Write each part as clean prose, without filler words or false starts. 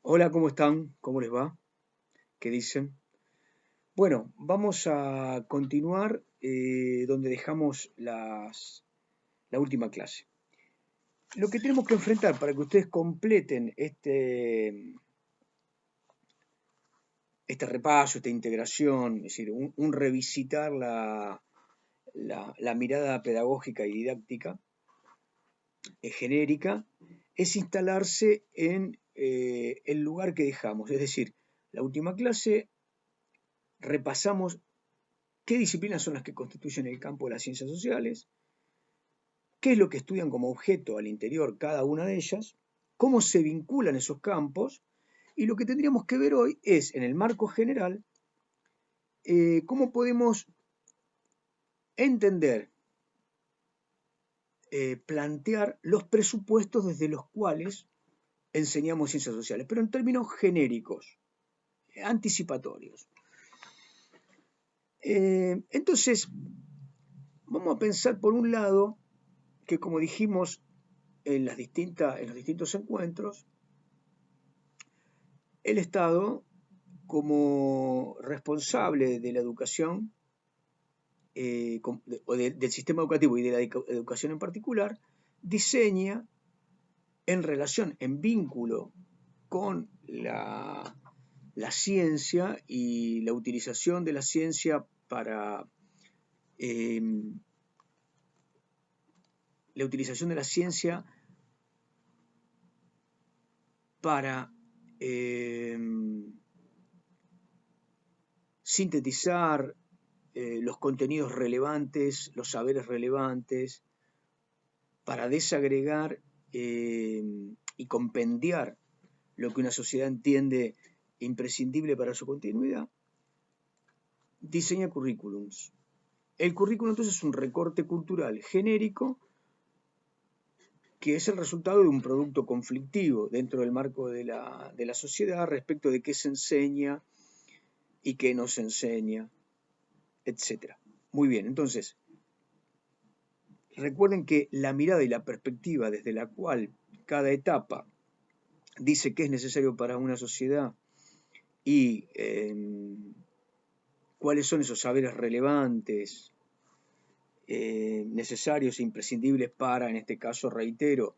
Hola, ¿cómo están? ¿Cómo les va? ¿Qué dicen? Bueno, vamos a continuar donde dejamos la última clase. Lo que tenemos que enfrentar para que ustedes completen este repaso, esta integración, es decir, un revisitar la mirada pedagógica y didáctica genérica, es instalarse en el lugar que dejamos. Es decir, la última clase repasamos qué disciplinas son las que constituyen el campo de las ciencias sociales, qué es lo que estudian como objeto al interior cada una de ellas, cómo se vinculan esos campos, y lo que tendríamos que ver hoy es, en el marco general, cómo podemos entender, plantear los presupuestos desde los cuales enseñamos ciencias sociales, pero en términos genéricos, anticipatorios. Entonces, vamos a pensar por un lado que, como dijimos en los distintos encuentros, el Estado, como responsable de la educación del sistema educativo y de la educación en particular, diseña en relación, en vínculo con la ciencia y la utilización de la ciencia para eh, la utilización de la ciencia para eh, sintetizar los contenidos relevantes, los saberes relevantes, para desagregar y compendiar lo que una sociedad entiende imprescindible para su continuidad, diseña currículums. El currículum entonces es un recorte cultural genérico que es el resultado de un producto conflictivo dentro del marco de la sociedad respecto de qué se enseña y qué no se enseña, etc. Muy bien, entonces, recuerden que la mirada y la perspectiva desde la cual cada etapa dice qué es necesario para una sociedad y cuáles son esos saberes relevantes, necesarios e imprescindibles para, en este caso, reitero,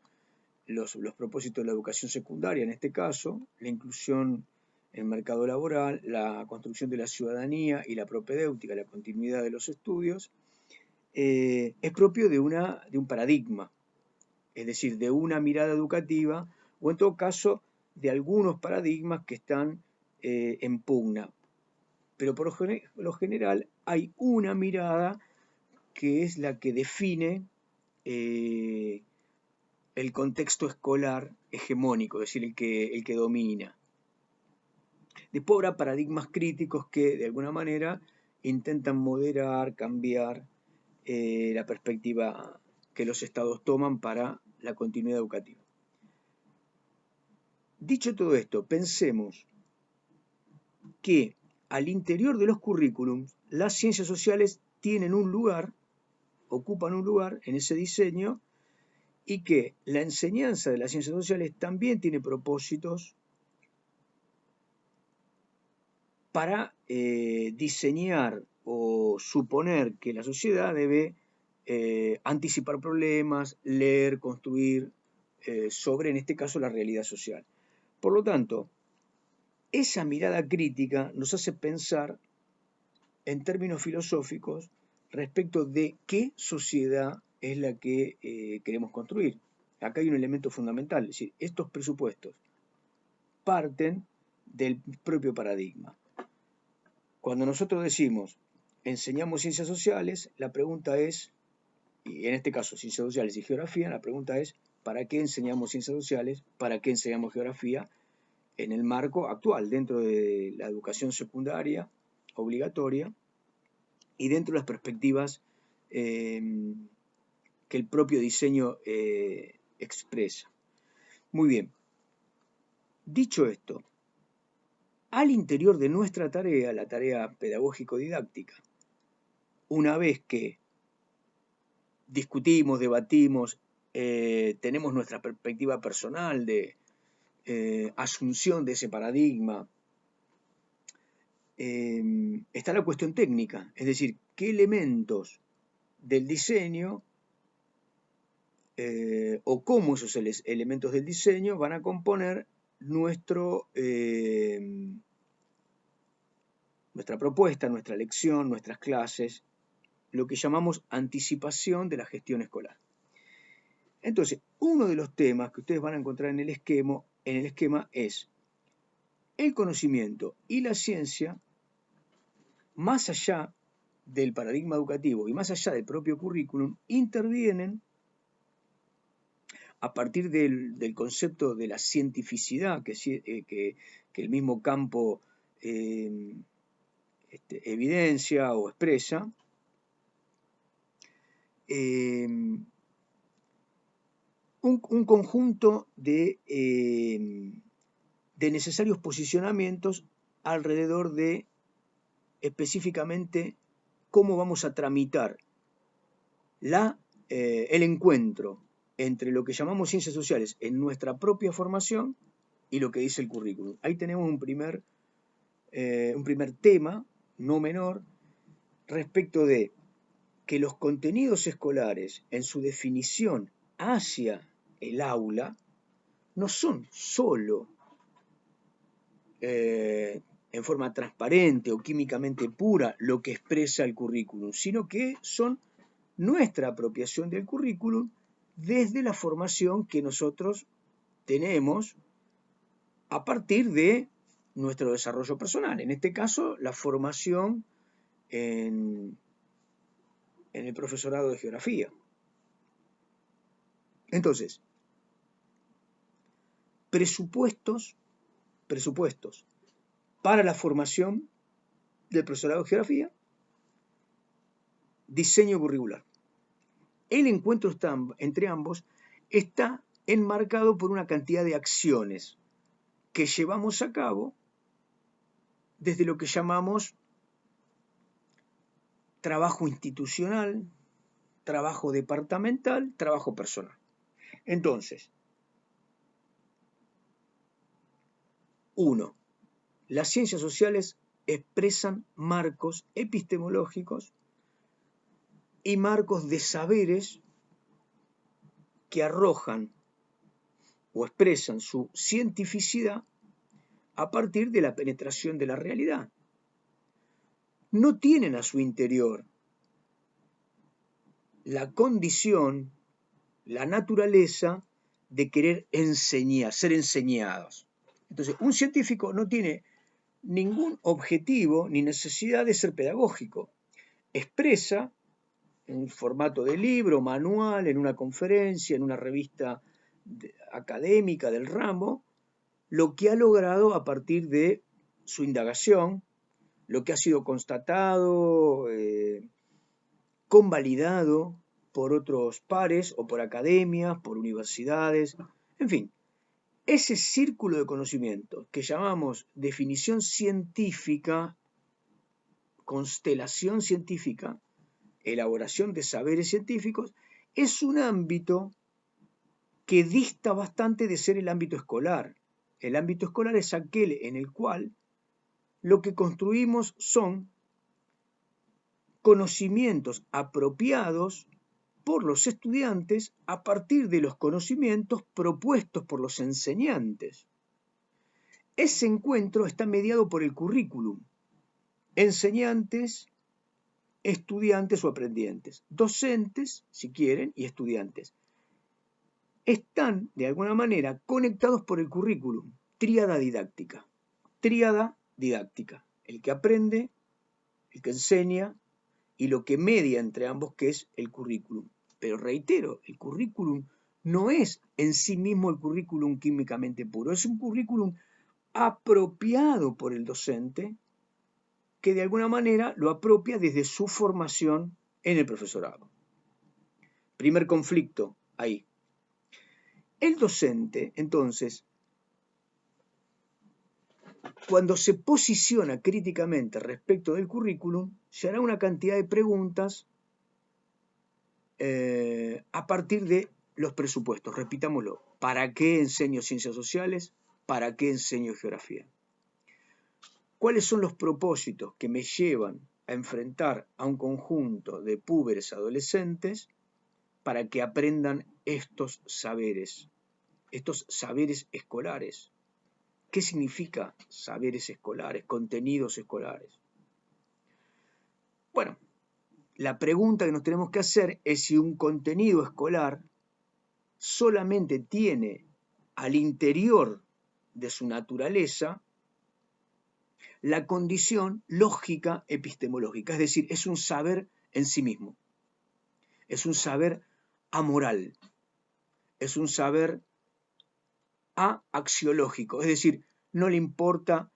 los propósitos de la educación secundaria, en este caso, la inclusión en el mercado laboral, la construcción de la ciudadanía y la propedéutica, la continuidad de los estudios, es propio de un paradigma, es decir, de una mirada educativa o en todo caso de algunos paradigmas que están en pugna. Pero por lo general hay una mirada que es la que define el contexto escolar hegemónico, es decir, el que domina. Después habrá paradigmas críticos que de alguna manera intentan moderar, cambiar la perspectiva que los estados toman para la continuidad educativa. Dicho todo esto, pensemos que al interior de los currículums las ciencias sociales tienen un lugar, ocupan un lugar en ese diseño y que la enseñanza de las ciencias sociales también tiene propósitos para diseñar o suponer que la sociedad debe anticipar problemas, leer, construir sobre, en este caso, la realidad social. Por lo tanto, esa mirada crítica nos hace pensar en términos filosóficos respecto de qué sociedad es la que queremos construir. Acá hay un elemento fundamental, es decir, estos presupuestos parten del propio paradigma. Cuando nosotros decimos enseñamos ciencias sociales, la pregunta es, y en este caso ciencias sociales y geografía, la pregunta es ¿para qué enseñamos ciencias sociales? ¿Para qué enseñamos geografía? En el marco actual, dentro de la educación secundaria obligatoria y dentro de las perspectivas que el propio diseño expresa. Muy bien. Dicho esto, al interior de nuestra tarea, la tarea pedagógico-didáctica, una vez que discutimos, debatimos, tenemos nuestra perspectiva personal asunción de ese paradigma, está la cuestión técnica, es decir, qué elementos del diseño o cómo esos elementos del diseño van a componer nuestra propuesta, nuestra lección, nuestras clases, lo que llamamos anticipación de la gestión escolar. Entonces, uno de los temas que ustedes van a encontrar en el esquema es el conocimiento y la ciencia, más allá del paradigma educativo y más allá del propio currículum, intervienen a partir del concepto de la cientificidad que el mismo campo evidencia o expresa, un conjunto de necesarios posicionamientos alrededor de específicamente cómo vamos a tramitar el encuentro entre lo que llamamos ciencias sociales en nuestra propia formación y lo que dice el currículum. Ahí tenemos un primer tema, no menor, respecto de que los contenidos escolares en su definición hacia el aula no son solo en forma transparente o químicamente pura lo que expresa el currículum, sino que son nuestra apropiación del currículum desde la formación que nosotros tenemos a partir de nuestro desarrollo personal. En este caso, la formación en el profesorado de geografía. Entonces, presupuestos para la formación del profesorado de geografía, diseño curricular. El encuentro entre ambos está enmarcado por una cantidad de acciones que llevamos a cabo desde lo que llamamos trabajo institucional, trabajo departamental, trabajo personal. Entonces, 1. Las ciencias sociales expresan marcos epistemológicos y marcos de saberes que arrojan o expresan su cientificidad a partir de la penetración de la realidad. No tienen a su interior la condición, la naturaleza de querer enseñar, ser enseñados. Entonces, un científico no tiene ningún objetivo ni necesidad de ser pedagógico. Expresa en formato de libro, manual, en una conferencia, en una revista académica del ramo, lo que ha logrado a partir de su indagación, lo que ha sido constatado, convalidado por otros pares o por academias, por universidades, en fin. Ese círculo de conocimiento que llamamos definición científica, constelación científica, elaboración de saberes científicos, es un ámbito que dista bastante de ser el ámbito escolar. El ámbito escolar es aquel en el cual lo que construimos son conocimientos apropiados por los estudiantes a partir de los conocimientos propuestos por los enseñantes. Ese encuentro está mediado por el currículum. Enseñantes, estudiantes o aprendientes, docentes, si quieren, y estudiantes. Están, de alguna manera, conectados por el currículum. Tríada didáctica. Tríada didáctica. El que aprende, el que enseña y lo que media entre ambos, que es el currículum. Pero reitero, el currículum no es en sí mismo el currículum químicamente puro, es un currículum apropiado por el docente que de alguna manera lo apropia desde su formación en el profesorado. Primer conflicto ahí. El docente, entonces, cuando se posiciona críticamente respecto del currículum, se hará una cantidad de preguntas a partir de los presupuestos. Repitámoslo. ¿Para qué enseño ciencias sociales? ¿para qué enseño geografía? ¿Cuáles son los propósitos que me llevan a enfrentar a un conjunto de púberes adolescentes para que aprendan estos saberes escolares? ¿Qué significa saberes escolares, contenidos escolares? Bueno, la pregunta que nos tenemos que hacer es si un contenido escolar solamente tiene al interior de su naturaleza la condición lógica epistemológica, es decir, es un saber en sí mismo, es un saber amoral, es un saber axiológico, es decir, no le importa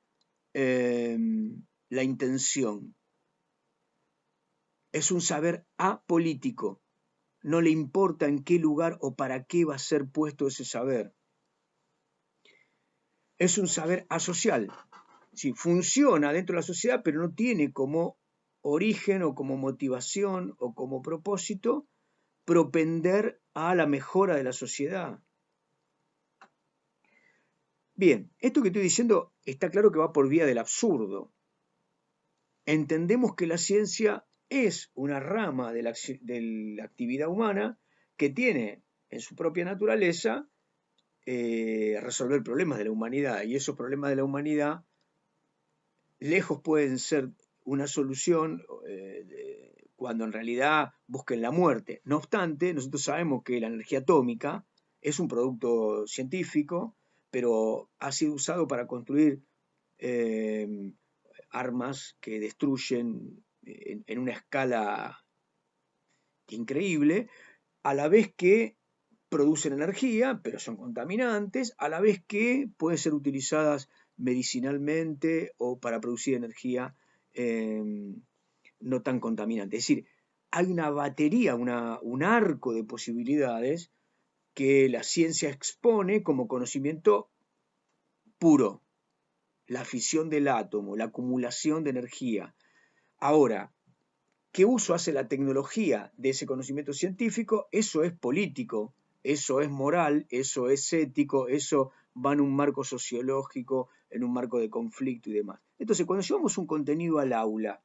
la intención, es un saber apolítico, no le importa en qué lugar o para qué va a ser puesto ese saber. Es un saber asocial, sí, funciona dentro de la sociedad, pero no tiene como origen o como motivación o como propósito propender a la mejora de la sociedad. Bien, esto que estoy diciendo está claro que va por vía del absurdo. Entendemos que la ciencia es una rama de la actividad humana que tiene en su propia naturaleza resolver problemas de la humanidad, y esos problemas de la humanidad lejos pueden ser una solución cuando en realidad busquen la muerte. No obstante, nosotros sabemos que la energía atómica es un producto científico, pero ha sido usado para construir armas que destruyen en una escala increíble, a la vez que producen energía, pero son contaminantes, a la vez que pueden ser utilizadas medicinalmente o para producir energía no tan contaminante. Es decir, hay una batería, un arco de posibilidades que la ciencia expone como conocimiento puro, la fisión del átomo, la acumulación de energía. Ahora, ¿qué uso hace la tecnología de ese conocimiento científico? Eso es político, eso es moral, eso es ético, eso va en un marco sociológico, en un marco de conflicto y demás. Entonces, cuando llevamos un contenido al aula,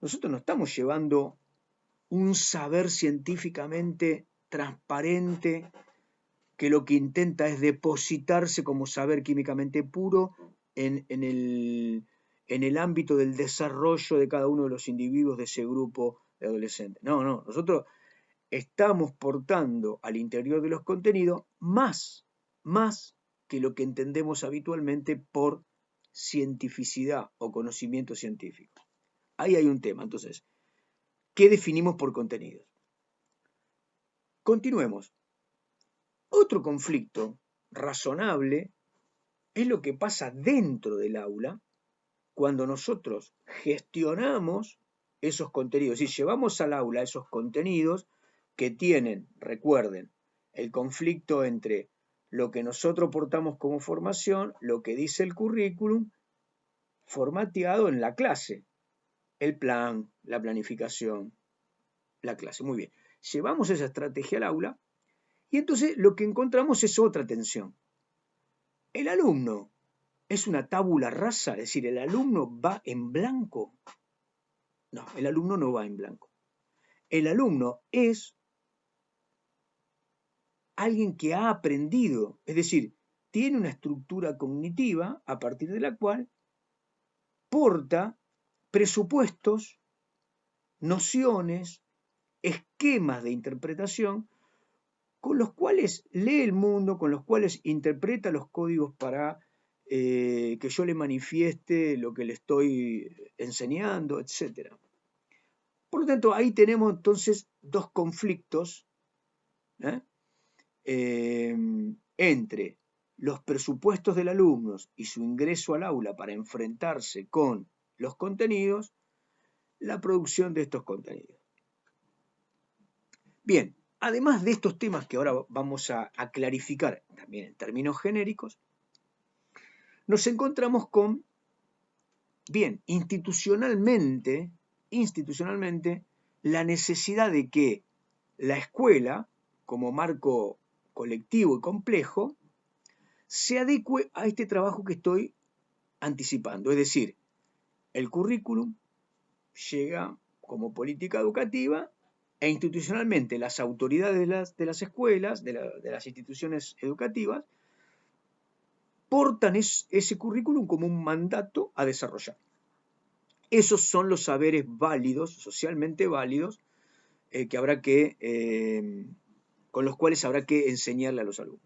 nosotros no estamos llevando un saber científicamente transparente que lo que intenta es depositarse como saber químicamente puro en el ámbito del desarrollo de cada uno de los individuos de ese grupo de adolescentes. No, nosotros estamos portando al interior de los contenidos más que lo que entendemos habitualmente por cientificidad o conocimiento científico. Ahí hay un tema, entonces, ¿qué definimos por contenidos? Continuemos. Otro conflicto razonable es lo que pasa dentro del aula cuando nosotros gestionamos esos contenidos, es decir, llevamos al aula esos contenidos que tienen, recuerden, el conflicto entre lo que nosotros portamos como formación, lo que dice el currículum, formateado en la clase, el plan, la planificación, la clase. Muy bien, llevamos esa estrategia al aula y entonces lo que encontramos es otra tensión. El alumno es una tabula rasa, es decir, el alumno va en blanco. No, el alumno no va en blanco. El alumno es alguien que ha aprendido, es decir, tiene una estructura cognitiva a partir de la cual porta presupuestos, nociones, esquemas de interpretación con los cuales lee el mundo, con los cuales interpreta los códigos para que yo le manifieste lo que le estoy enseñando, etc. Por lo tanto, ahí tenemos entonces dos conflictos entre los presupuestos del alumno y su ingreso al aula para enfrentarse con los contenidos, la producción de estos contenidos. Bien, además de estos temas que ahora vamos a clarificar también en términos genéricos, nos encontramos con, bien, institucionalmente, la necesidad de que la escuela, como marco colectivo y complejo, se adecue a este trabajo que estoy anticipando. Es decir, el currículum llega como política educativa e institucionalmente las autoridades de las escuelas, de las instituciones educativas, portan ese currículum como un mandato a desarrollar. Esos son los saberes válidos, socialmente válidos, que habrá que, con los cuales habrá que enseñarle a los alumnos.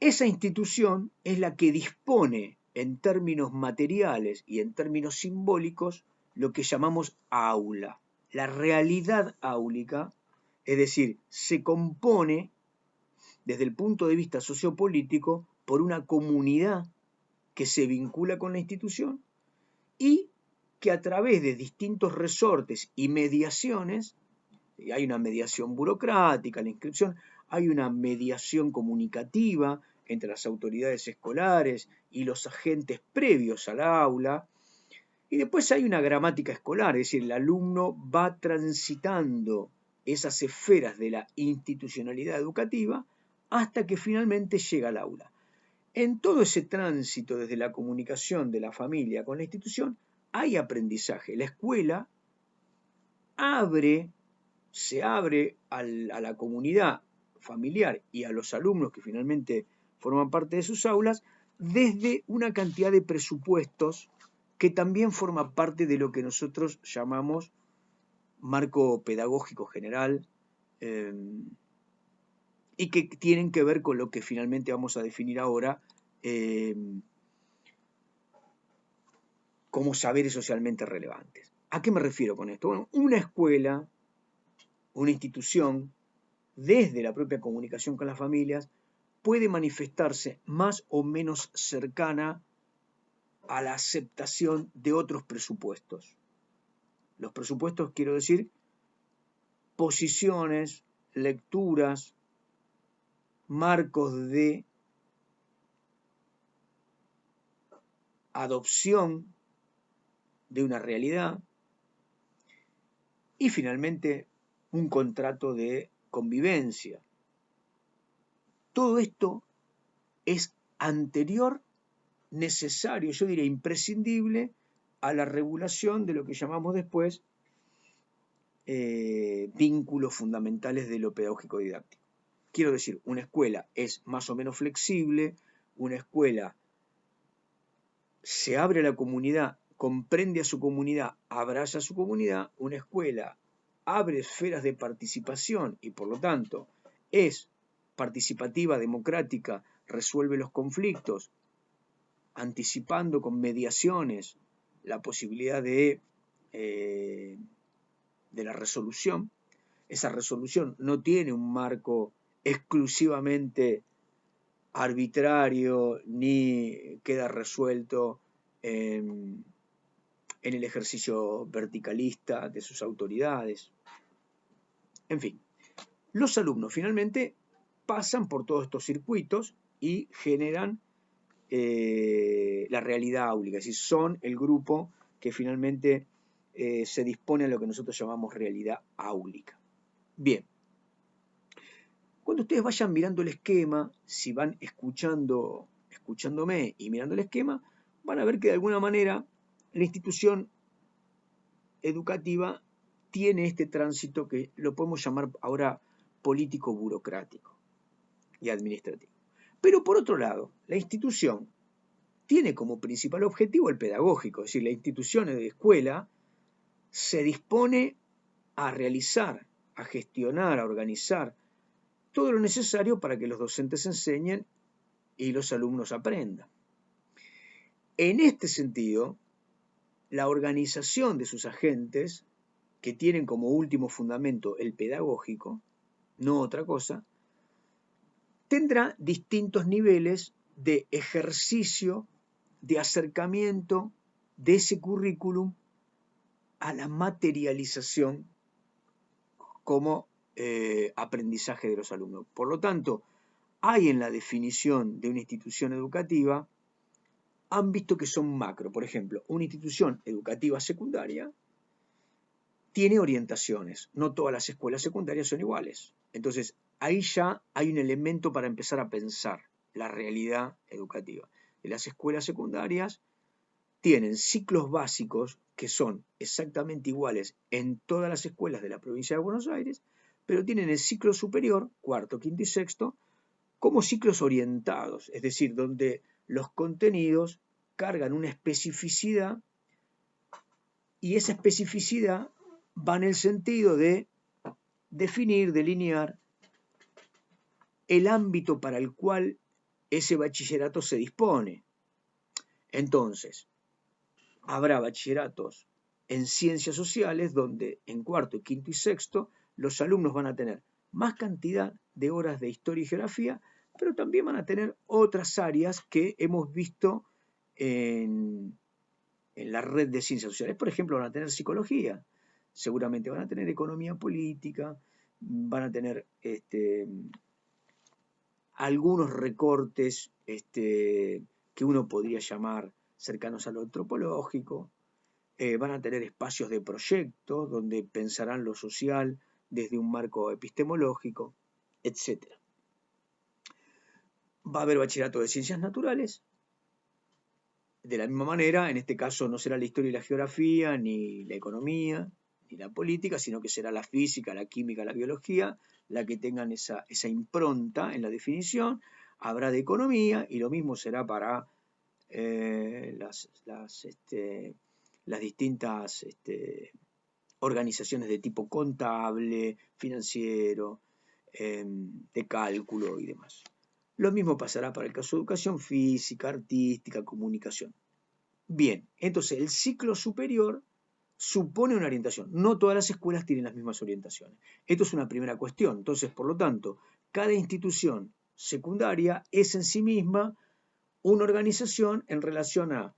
Esa institución es la que dispone en términos materiales y en términos simbólicos lo que llamamos aula. La realidad áulica, es decir, se compone desde el punto de vista sociopolítico por una comunidad que se vincula con la institución y que a través de distintos resortes y mediaciones, hay una mediación burocrática, la inscripción, hay una mediación comunicativa entre las autoridades escolares y los agentes previos al aula, y después hay una gramática escolar, es decir, el alumno va transitando esas esferas de la institucionalidad educativa hasta que finalmente llega al aula. En todo ese tránsito desde la comunicación de la familia con la institución hay aprendizaje. La escuela se abre a la comunidad familiar y a los alumnos que finalmente forman parte de sus aulas desde una cantidad de presupuestos que también forma parte de lo que nosotros llamamos marco pedagógico general y que tienen que ver con lo que finalmente vamos a definir ahora como saberes socialmente relevantes. ¿A qué me refiero con esto? Bueno, una escuela, una institución, desde la propia comunicación con las familias, puede manifestarse más o menos cercana a la aceptación de otros presupuestos. Los presupuestos, quiero decir, posiciones, lecturas, marcos de adopción de una realidad y finalmente un contrato de convivencia. Todo esto es anterior, necesario, yo diría imprescindible, a la regulación de lo que llamamos después vínculos fundamentales de lo pedagógico didáctico. Quiero decir, una escuela es más o menos flexible, una escuela se abre a la comunidad, comprende a su comunidad, abraza a su comunidad, una escuela abre esferas de participación y por lo tanto es participativa, democrática, resuelve los conflictos, anticipando con mediaciones la posibilidad de la resolución. Esa resolución no tiene un marco exclusivamente arbitrario ni queda resuelto en el ejercicio verticalista de sus autoridades. En fin, los alumnos finalmente pasan por todos estos circuitos y generan la realidad áulica, es decir, son el grupo que finalmente se dispone a lo que nosotros llamamos realidad áulica. Bien, cuando ustedes vayan mirando el esquema, si van escuchándome y mirando el esquema, van a ver que de alguna manera la institución educativa tiene este tránsito que lo podemos llamar ahora político-burocrático y administrativo. Pero por otro lado, la institución tiene como principal objetivo el pedagógico, es decir, la institución de escuela se dispone a realizar, a gestionar, a organizar todo lo necesario para que los docentes enseñen y los alumnos aprendan. En este sentido, la organización de sus agentes, que tienen como último fundamento el pedagógico, no otra cosa, tendrá distintos niveles de ejercicio, de acercamiento de ese currículum a la materialización como aprendizaje de los alumnos. Por lo tanto, hay en la definición de una institución educativa, han visto que son macro. Por ejemplo, una institución educativa secundaria tiene orientaciones. No todas las escuelas secundarias son iguales. Entonces, ahí ya hay un elemento para empezar a pensar la realidad educativa. De las escuelas secundarias tienen ciclos básicos que son exactamente iguales en todas las escuelas de la provincia de Buenos Aires, pero tienen el ciclo superior, cuarto, quinto y sexto, como ciclos orientados, es decir, donde los contenidos cargan una especificidad y esa especificidad va en el sentido de definir, delinear el ámbito para el cual ese bachillerato se dispone. Entonces, habrá bachilleratos en ciencias sociales donde en cuarto, quinto y sexto los alumnos van a tener más cantidad de horas de historia y geografía, pero también van a tener otras áreas que hemos visto en la red de ciencias sociales. Por ejemplo, van a tener psicología, seguramente van a tener economía política, van a tener algunos recortes que uno podría llamar cercanos a lo antropológico, van a tener espacios de proyectos donde pensarán lo social desde un marco epistemológico, etc. Va a haber bachillerato de ciencias naturales. De la misma manera, en este caso no será la historia y la geografía, ni la economía, ni la política, sino que será la física, la química, la biología, la que tengan esa impronta en la definición. Habrá de economía y lo mismo será para las distintas organizaciones de tipo contable, financiero, de cálculo y demás. Lo mismo pasará para el caso de educación física, artística, comunicación. Bien, entonces el ciclo superior supone una orientación. No todas las escuelas tienen las mismas orientaciones. Esto es una primera cuestión. Entonces, por lo tanto, cada institución secundaria es en sí misma una organización en relación a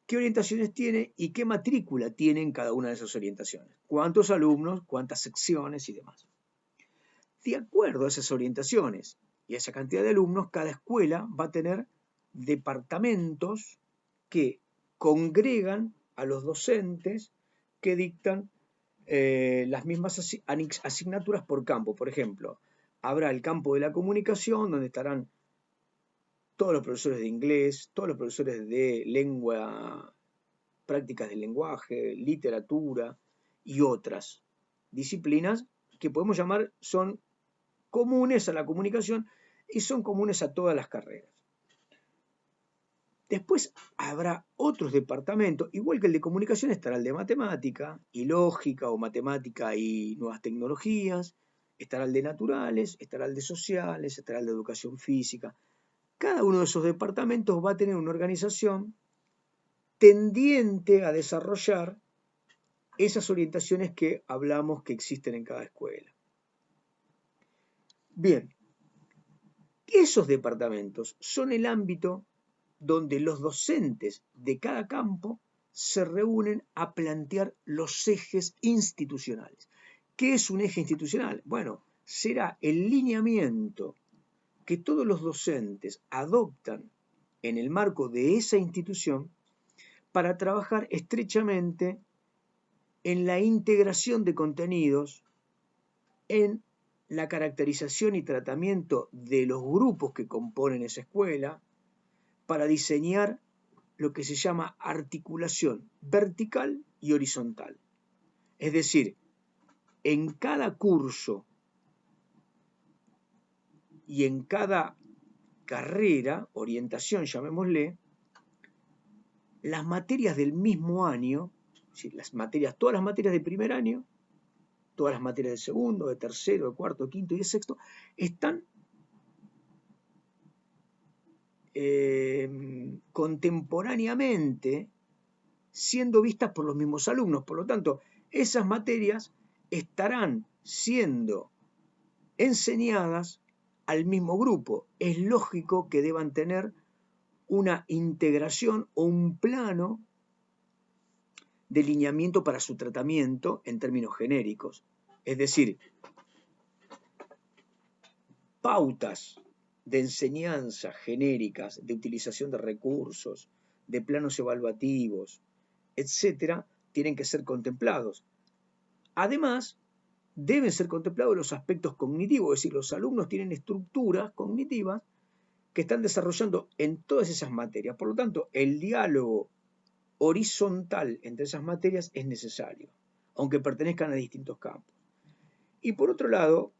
qué orientaciones tiene y qué matrícula tiene en cada una de esas orientaciones. Cuántos alumnos, cuántas secciones y demás. De acuerdo a esas orientaciones y a esa cantidad de alumnos, cada escuela va a tener departamentos que congregan a los docentes que dictan las mismas asignaturas por campo. Por ejemplo, habrá el campo de la comunicación, donde estarán todos los profesores de inglés, todos los profesores de lengua, prácticas del lenguaje, literatura y otras disciplinas que podemos llamar son comunes a la comunicación y son comunes a todas las carreras. Después habrá otros departamentos, igual que el de comunicación estará el de matemática y lógica o matemática y nuevas tecnologías, estará el de naturales, estará el de sociales, estará el de educación física. Cada uno de esos departamentos va a tener una organización tendiente a desarrollar esas orientaciones que hablamos que existen en cada escuela. Bien, esos departamentos son el ámbito donde los docentes de cada campo se reúnen a plantear los ejes institucionales. ¿Qué es un eje institucional? Bueno, será el lineamiento que todos los docentes adoptan en el marco de esa institución para trabajar estrechamente en la integración de contenidos, en la caracterización y tratamiento de los grupos que componen esa escuela, para diseñar lo que se llama articulación vertical y horizontal. Es decir, en cada curso y en cada carrera, orientación llamémosle, las materias del mismo año, todas las materias de primer año, todas las materias de segundo, de tercero, de cuarto, de quinto y de sexto, están contemporáneamente siendo vistas por los mismos alumnos. Por lo tanto, esas materias estarán siendo enseñadas al mismo grupo. Es lógico que deban tener una integración o un plano de lineamiento para su tratamiento en términos genéricos. Es decir, pautas de enseñanza genéricas, de utilización de recursos, de planos evaluativos, etcétera, tienen que ser contemplados. Además deben ser contemplados los aspectos cognitivos, es decir, los alumnos tienen estructuras cognitivas que están desarrollando en todas esas materias. Por lo tanto, el diálogo horizontal entre esas materias es necesario, aunque pertenezcan a distintos campos. Y por otro lado,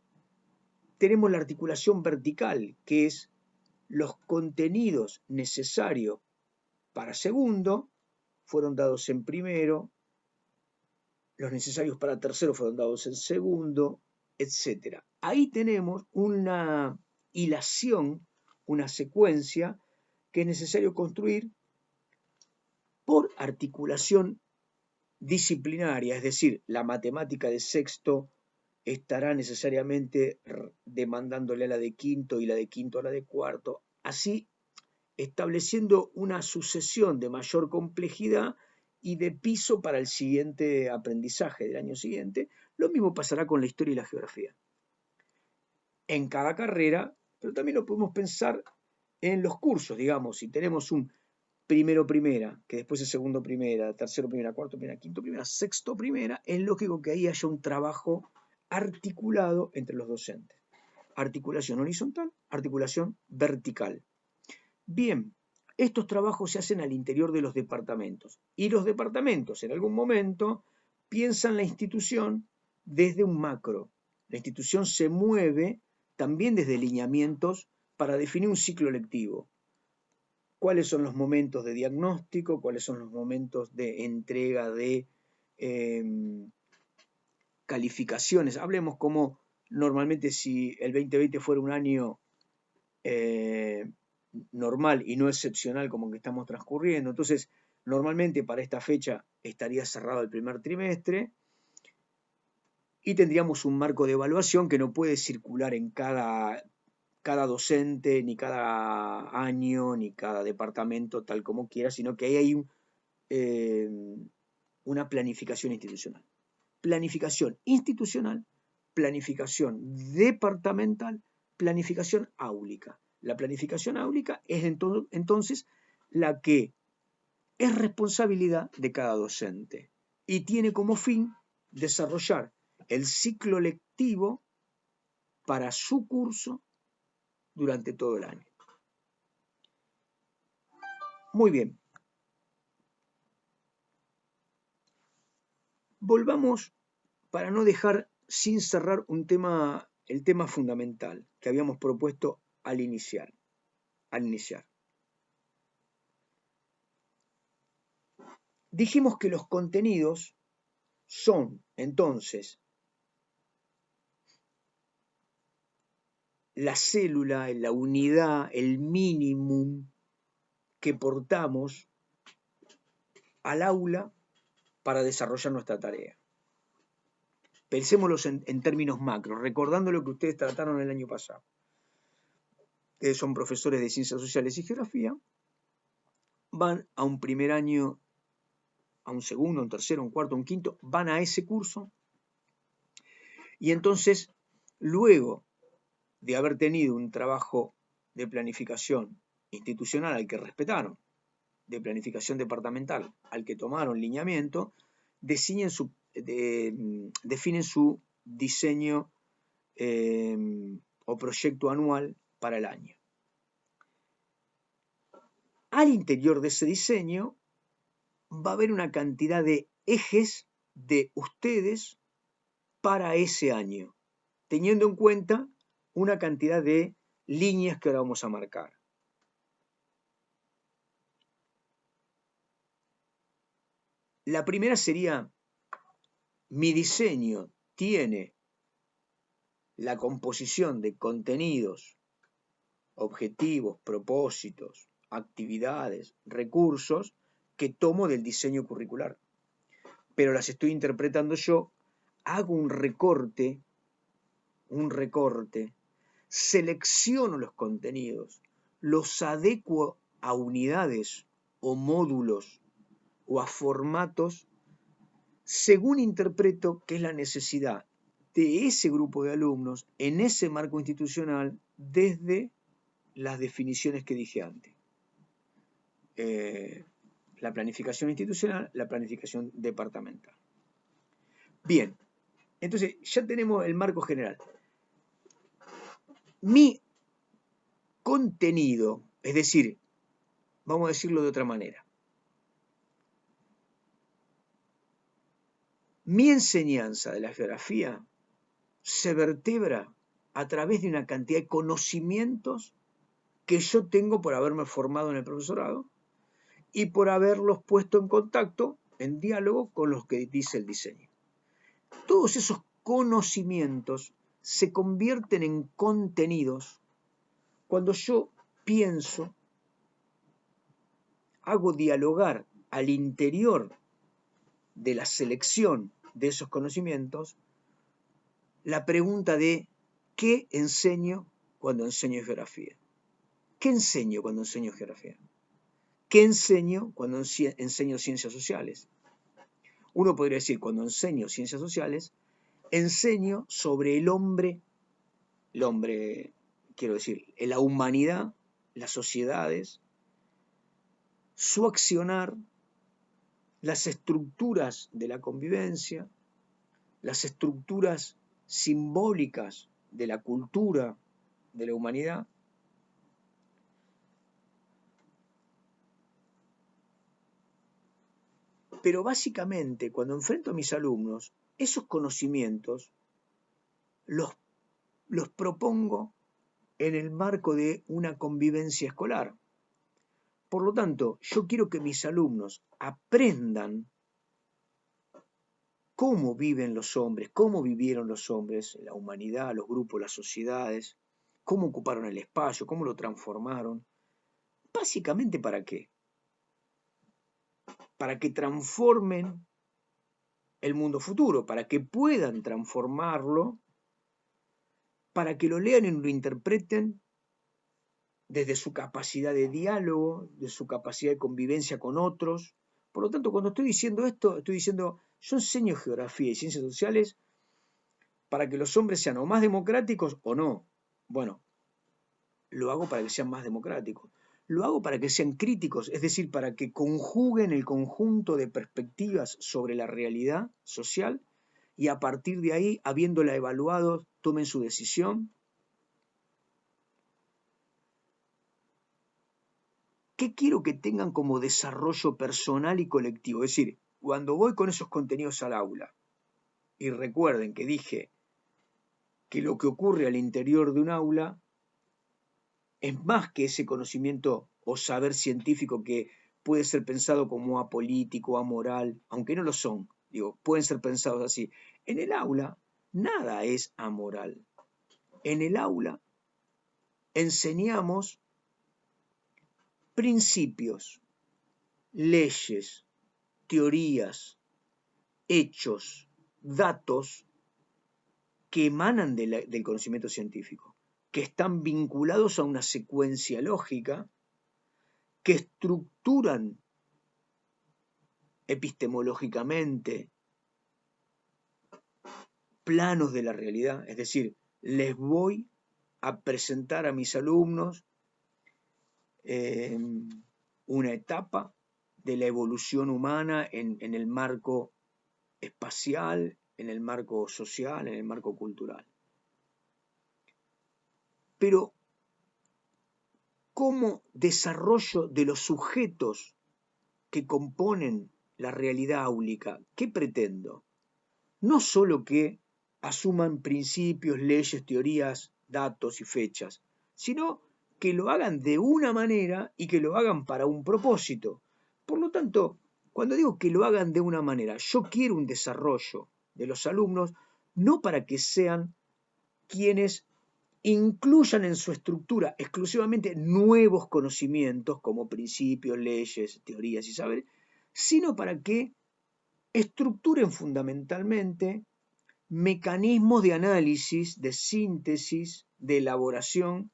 tenemos la articulación vertical, que es los contenidos necesarios para segundo fueron dados en primero, los necesarios para tercero fueron dados en segundo, etc. Ahí tenemos una hilación, una secuencia que es necesario construir por articulación disciplinaria, es decir, la matemática de sexto estará necesariamente demandándole a la de quinto y la de quinto a la de cuarto, así estableciendo una sucesión de mayor complejidad y de piso para el siguiente aprendizaje del año siguiente. Lo mismo pasará con la historia y la geografía. En cada carrera, pero también lo podemos pensar en los cursos, digamos, si tenemos un primero primera, que después es segundo primera, tercero primera, cuarto primera, quinto primera, sexto primera, es lógico que ahí haya un trabajo articulado entre los docentes. Articulación horizontal, articulación vertical. Bien, estos trabajos se hacen al interior de los departamentos y los departamentos en algún momento piensan la institución desde un macro. La institución se mueve también desde lineamientos para definir un ciclo lectivo. ¿Cuáles son los momentos de diagnóstico? ¿Cuáles son los momentos de entrega de calificaciones? Hablemos como normalmente si el 2020 fuera un año normal y no excepcional como que estamos transcurriendo. Entonces, normalmente para esta fecha estaría cerrado el primer trimestre y tendríamos un marco de evaluación que no puede circular en cada docente, ni cada año, ni cada departamento tal como quiera, sino que ahí hay una planificación institucional. Planificación institucional, planificación departamental, planificación áulica. La planificación áulica es entonces la que es responsabilidad de cada docente y tiene como fin desarrollar el ciclo lectivo para su curso durante todo el año. Muy bien. Volvamos para no dejar sin cerrar el tema fundamental que habíamos propuesto al iniciar. Dijimos que los contenidos son, entonces, la célula, la unidad, el mínimo que portamos al aula para desarrollar nuestra tarea. Pensémoslo en términos macros, recordando lo que ustedes trataron el año pasado. Ustedes son profesores de Ciencias Sociales y Geografía, van a un primer año, a un segundo, a un tercero, a un cuarto, a un quinto, van a ese curso y entonces, luego de haber tenido un trabajo de planificación institucional al que respetaron, de planificación departamental al que tomaron lineamiento, definen su diseño o proyecto anual para el año. Al interior de ese diseño va a haber una cantidad de ejes de ustedes para ese año, teniendo en cuenta una cantidad de líneas que ahora vamos a marcar. La primera sería, mi diseño tiene la composición de contenidos, objetivos, propósitos, actividades, recursos que tomo del diseño curricular, pero las estoy interpretando yo, hago un recorte, selecciono los contenidos, los adecuo a unidades o módulos o a formatos según interpreto que es la necesidad de ese grupo de alumnos en ese marco institucional desde las definiciones que dije antes. La planificación institucional, la planificación departamental. Bien, Entonces, ya tenemos el marco general. Mi contenido, es decir, vamos a decirlo de otra manera, mi enseñanza de la geografía se vertebra a través de una cantidad de conocimientos que yo tengo por haberme formado en el profesorado y por haberlos puesto en contacto, en diálogo con los que dice el diseño. Todos esos conocimientos se convierten en contenidos cuando yo pienso, hago dialogar al interior de la selección de esos conocimientos la pregunta de ¿qué enseño cuando enseño geografía? ¿Qué enseño cuando enseño geografía? ¿Qué enseño cuando enseño ciencias sociales? Uno podría decir, cuando enseño ciencias sociales, enseño sobre el hombre, quiero decir, la humanidad, las sociedades, su accionar, las estructuras de la convivencia, las estructuras simbólicas de la cultura de la humanidad. Pero básicamente, cuando enfrento a mis alumnos, esos conocimientos los propongo en el marco de una convivencia escolar. Por lo tanto, yo quiero que mis alumnos aprendan cómo viven los hombres, cómo vivieron los hombres, la humanidad, los grupos, las sociedades, cómo ocuparon el espacio, cómo lo transformaron. Básicamente, ¿para qué? Para que transformen el mundo futuro, para que puedan transformarlo, para que lo lean y lo interpreten desde su capacidad de diálogo, de su capacidad de convivencia con otros. Por lo tanto, cuando estoy diciendo esto, estoy diciendo, yo enseño geografía y ciencias sociales para que los hombres sean o más democráticos o no. Bueno, lo hago para que sean más democráticos. Lo hago para que sean críticos, es decir, para que conjuguen el conjunto de perspectivas sobre la realidad social y a partir de ahí, habiéndola evaluado, tomen su decisión. ¿Qué quiero que tengan como desarrollo personal y colectivo? Es decir, cuando voy con esos contenidos al aula, y recuerden que dije que lo que ocurre al interior de un aula es más que ese conocimiento o saber científico que puede ser pensado como apolítico, amoral, aunque no lo son, digo, pueden ser pensados así. En el aula nada es amoral. En el aula enseñamos principios, leyes, teorías, hechos, datos que emanan del conocimiento científico, que están vinculados a una secuencia lógica, que estructuran epistemológicamente planos de la realidad, es decir, les voy a presentar a mis alumnos una etapa de la evolución humana en el marco espacial, en el marco social, en el marco cultural. Pero, como desarrollo de los sujetos que componen la realidad áulica, ¿qué pretendo? No solo que asuman principios, leyes, teorías, datos y fechas, sino que lo hagan de una manera y que lo hagan para un propósito. Por lo tanto, cuando digo que lo hagan de una manera, yo quiero un desarrollo de los alumnos no para que sean quienes incluyan en su estructura exclusivamente nuevos conocimientos como principios, leyes, teorías y saberes, sino para que estructuren fundamentalmente mecanismos de análisis, de síntesis, de elaboración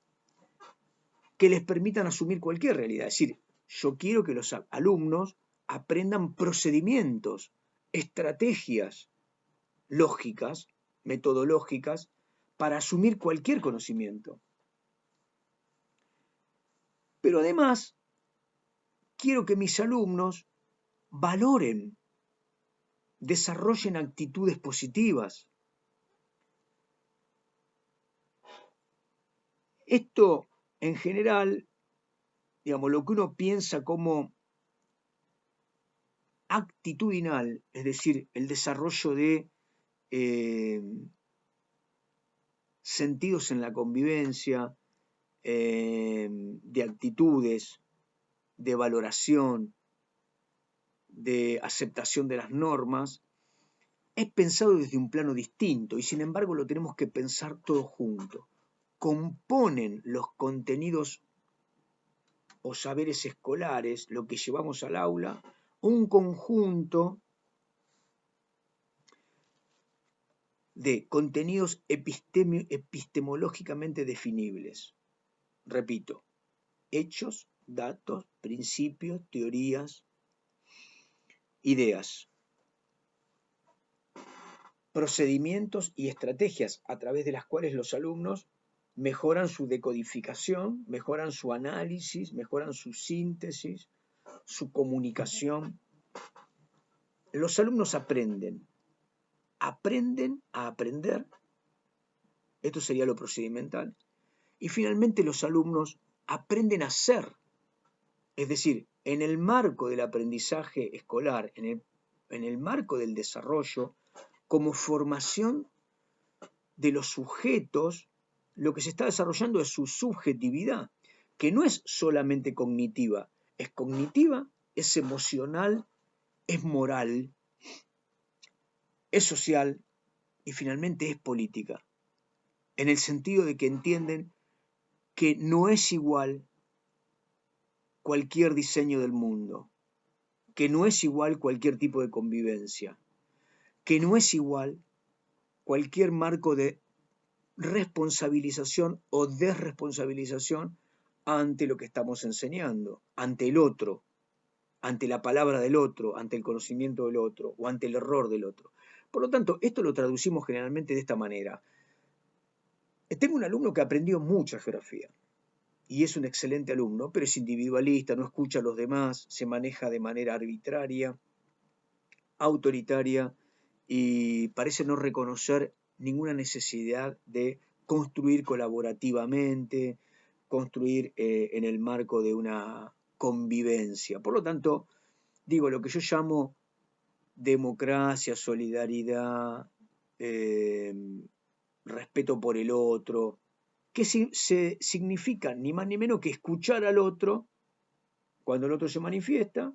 que les permitan asumir cualquier realidad. Es decir, yo quiero que los alumnos aprendan procedimientos, estrategias lógicas, metodológicas, para asumir cualquier conocimiento. Pero además, quiero que mis alumnos valoren, desarrollen actitudes positivas, Esto, en general, digamos, lo que uno piensa como actitudinal, es decir, el desarrollo de sentidos en la convivencia, de actitudes, de valoración, de aceptación de las normas, es pensado desde un plano distinto y sin embargo lo tenemos que pensar todo junto. Componen los contenidos o saberes escolares, lo que llevamos al aula, un conjunto de contenidos epistemológicamente definibles. Repito, hechos, datos, principios, teorías, ideas, procedimientos y estrategias a través de las cuales los alumnos mejoran su decodificación, mejoran su análisis, mejoran su síntesis, su comunicación. Los alumnos aprenden a aprender, esto sería lo procedimental, y finalmente los alumnos aprenden a ser, es decir, en el marco del aprendizaje escolar, en el marco del desarrollo, como formación de los sujetos, lo que se está desarrollando es su subjetividad, que no es solamente cognitiva, es emocional, es moral, es social y finalmente es política, en el sentido de que entienden que no es igual cualquier diseño del mundo, que no es igual cualquier tipo de convivencia, que no es igual cualquier marco de responsabilización o desresponsabilización ante lo que estamos enseñando, ante el otro, ante la palabra del otro, ante el conocimiento del otro o ante el error del otro. Por lo tanto, esto lo traducimos generalmente de esta manera. Tengo un alumno que aprendió mucha geografía y es un excelente alumno, pero es individualista, no escucha a los demás, se maneja de manera arbitraria, autoritaria y parece no reconocer ninguna necesidad de construir colaborativamente, construir en el marco de una convivencia. Por lo tanto, digo, lo que yo llamo democracia, solidaridad, respeto por el otro, que se significa ni más ni menos que escuchar al otro cuando el otro se manifiesta,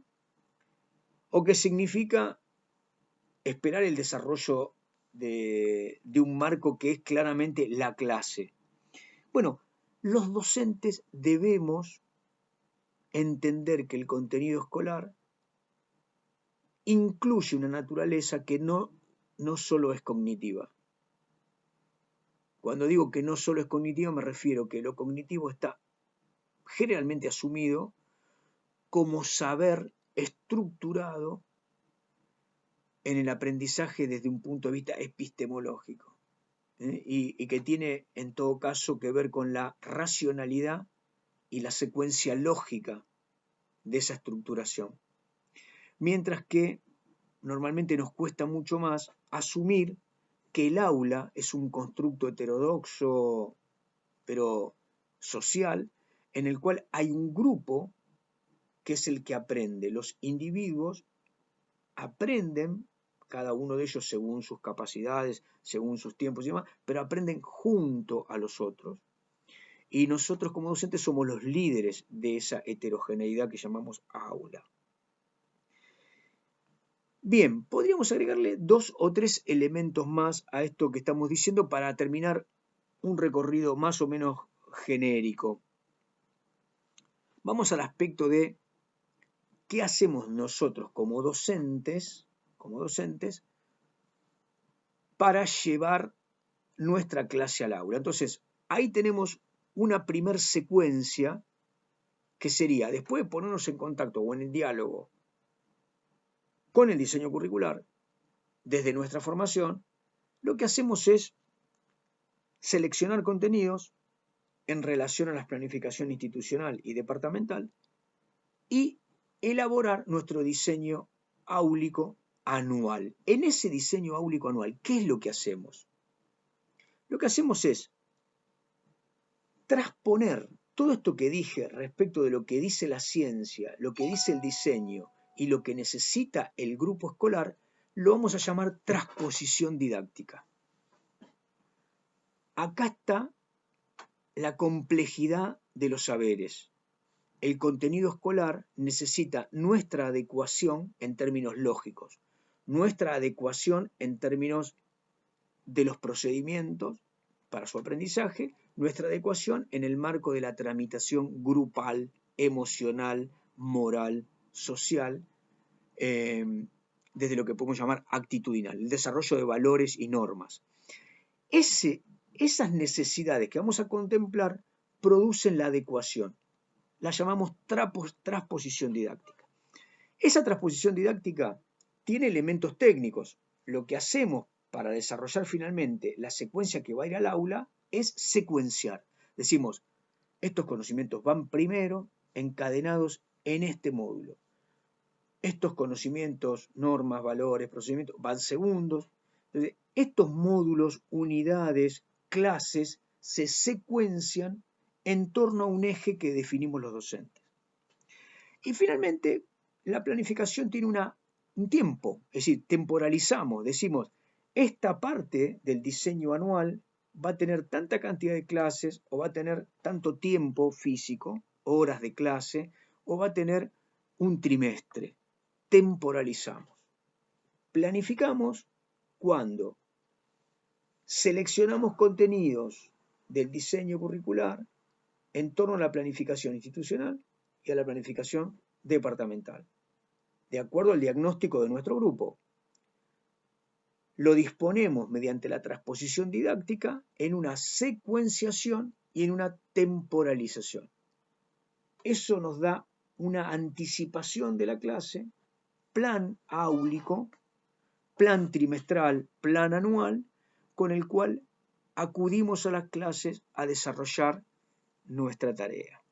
o que significa esperar el desarrollo de un marco que es claramente la clase. Bueno, los docentes debemos entender que el contenido escolar incluye una naturaleza que no solo es cognitiva. Cuando digo que no solo es cognitiva me refiero que lo cognitivo está generalmente asumido como saber estructurado en el aprendizaje desde un punto de vista epistemológico, y que tiene en todo caso que ver con la racionalidad y la secuencia lógica de esa estructuración. Mientras que normalmente nos cuesta mucho más asumir que el aula es un constructo heterodoxo, pero social, en el cual hay un grupo que es el que aprende. Los individuos aprenden, cada uno de ellos según sus capacidades, según sus tiempos y demás, pero aprenden junto a los otros. Y nosotros como docentes somos los líderes de esa heterogeneidad que llamamos aula. Bien, podríamos agregarle 2 o 3 elementos más a esto que estamos diciendo para terminar un recorrido más o menos genérico. Vamos al aspecto de qué hacemos nosotros como docentes para llevar nuestra clase al aula. Entonces, ahí tenemos una primer secuencia que sería, después de ponernos en contacto o en el diálogo con el diseño curricular, desde nuestra formación, lo que hacemos es seleccionar contenidos en relación a la planificación institucional y departamental y elaborar nuestro diseño áulico anual. En ese diseño áulico anual, ¿qué es lo que hacemos? Lo que hacemos es trasponer todo esto que dije respecto de lo que dice la ciencia, lo que dice el diseño y lo que necesita el grupo escolar, lo vamos a llamar transposición didáctica. Acá está la complejidad de los saberes. El contenido escolar necesita nuestra adecuación en términos lógicos, nuestra adecuación en términos de los procedimientos para su aprendizaje, nuestra adecuación en el marco de la tramitación grupal, emocional, moral, social, desde lo que podemos llamar actitudinal, el desarrollo de valores y normas. Esas necesidades que vamos a contemplar producen la adecuación. La llamamos transposición didáctica. Esa transposición didáctica tiene elementos técnicos. Lo que hacemos para desarrollar finalmente la secuencia que va a ir al aula es secuenciar. Decimos, estos conocimientos van primero encadenados en este módulo. Estos conocimientos, normas, valores, procedimientos, van segundos. Entonces, estos módulos, unidades, clases, se secuencian en torno a un eje que definimos los docentes. Y finalmente, la planificación tiene un tiempo, es decir, temporalizamos, decimos, esta parte del diseño anual va a tener tanta cantidad de clases o va a tener tanto tiempo físico, horas de clase, o va a tener un trimestre. Temporalizamos. Planificamos cuando seleccionamos contenidos del diseño curricular en torno a la planificación institucional y a la planificación departamental, de acuerdo al diagnóstico de nuestro grupo. Lo disponemos mediante la transposición didáctica en una secuenciación y en una temporalización. Eso nos da una anticipación de la clase, plan áulico, plan trimestral, plan anual, con el cual acudimos a las clases a desarrollar nuestra tarea.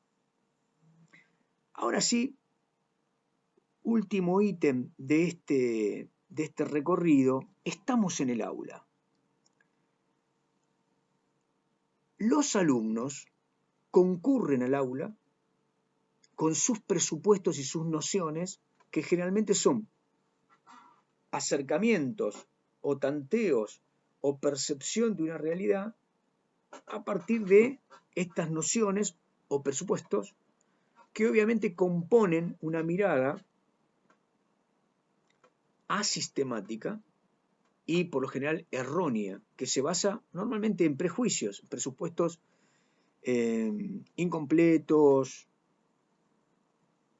Ahora sí, último ítem de este recorrido, estamos en el aula. Los alumnos concurren al aula con sus presupuestos y sus nociones, que generalmente son acercamientos o tanteos o percepción de una realidad a partir de estas nociones o presupuestos que obviamente componen una mirada asistemática y por lo general errónea, que se basa normalmente en prejuicios, presupuestos incompletos,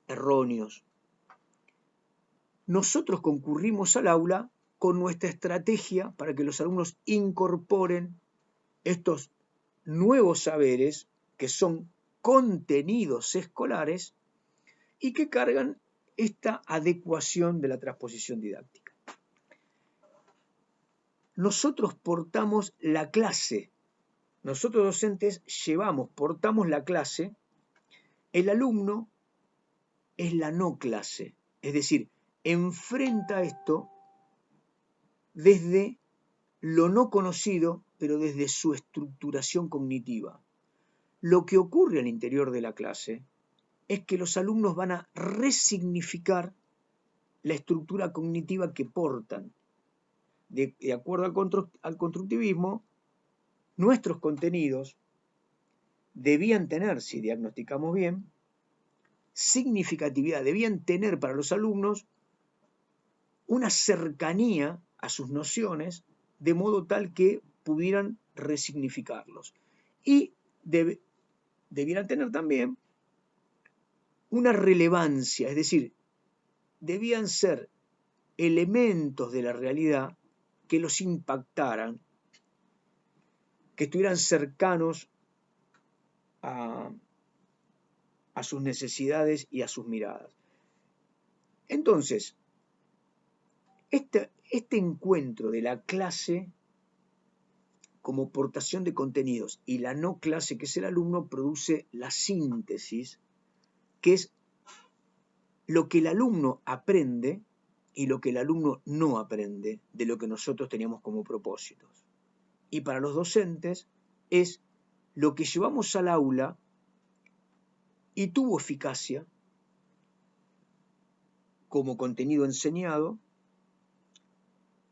erróneos. Nosotros concurrimos al aula con nuestra estrategia para que los alumnos incorporen estos nuevos saberes que son contenidos escolares y que cargan esta adecuación de la transposición didáctica. Nosotros portamos la clase, nosotros docentes portamos la clase, el alumno es la no clase, es decir, enfrenta esto desde lo no conocido, pero desde su estructuración cognitiva. Lo que ocurre al interior de la clase es que los alumnos van a resignificar la estructura cognitiva que portan. De acuerdo al constructivismo, nuestros contenidos debían tener, si diagnosticamos bien, significatividad, debían tener para los alumnos una cercanía a sus nociones, de modo tal que pudieran resignificarlos. Y debieran tener también una relevancia, es decir, debían ser elementos de la realidad que los impactaran, que estuvieran cercanos a sus necesidades y a sus miradas. Entonces, este encuentro de la clase como portación de contenidos y la no clase, que es el alumno, produce la síntesis, que es lo que el alumno aprende y lo que el alumno no aprende de lo que nosotros teníamos como propósitos. Y para los docentes es lo que llevamos al aula y tuvo eficacia como contenido enseñado,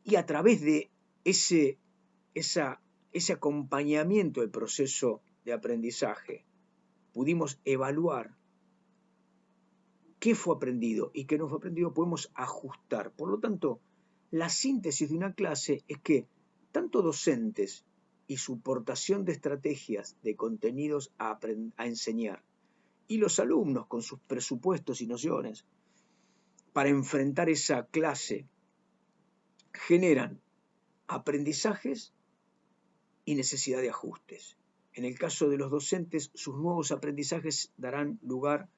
y a través de ese acompañamiento del proceso de aprendizaje pudimos evaluar qué fue aprendido y qué no fue aprendido, podemos ajustar. Por lo tanto, la síntesis de una clase es que tanto docentes y su portación de estrategias, de contenidos a enseñar, y los alumnos con sus presupuestos y nociones para enfrentar esa clase, generan aprendizajes y necesidad de ajustes. En el caso de los docentes, sus nuevos aprendizajes darán lugar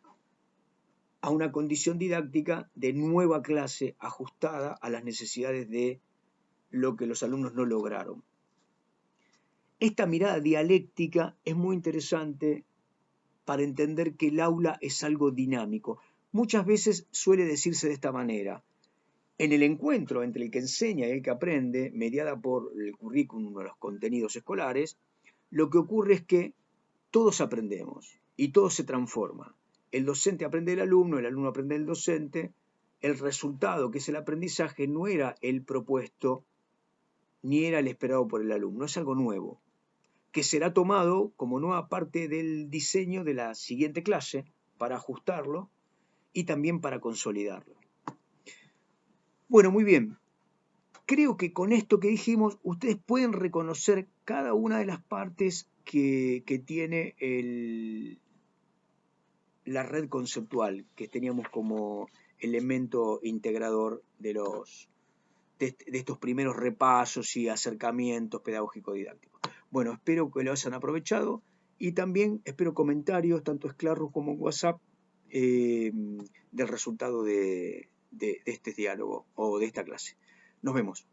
a una condición didáctica de nueva clase ajustada a las necesidades de lo que los alumnos no lograron. Esta mirada dialéctica es muy interesante para entender que el aula es algo dinámico. Muchas veces suele decirse de esta manera: en el encuentro entre el que enseña y el que aprende, mediada por el currículum o los contenidos escolares, lo que ocurre es que todos aprendemos y todo se transforma. El docente aprende del alumno, el alumno aprende del docente. El resultado, que es el aprendizaje, no era el propuesto ni era el esperado por el alumno, es algo nuevo, que será tomado como nueva parte del diseño de la siguiente clase para ajustarlo y también para consolidarlo. Bueno, muy bien. Creo que con esto que dijimos, ustedes pueden reconocer cada una de las partes que tiene la red conceptual que teníamos como elemento integrador de estos primeros repasos y acercamientos pedagógico-didácticos. Bueno, espero que lo hayan aprovechado y también espero comentarios, tanto en Classroom como en WhatsApp, del resultado de este diálogo o de esta clase. Nos vemos.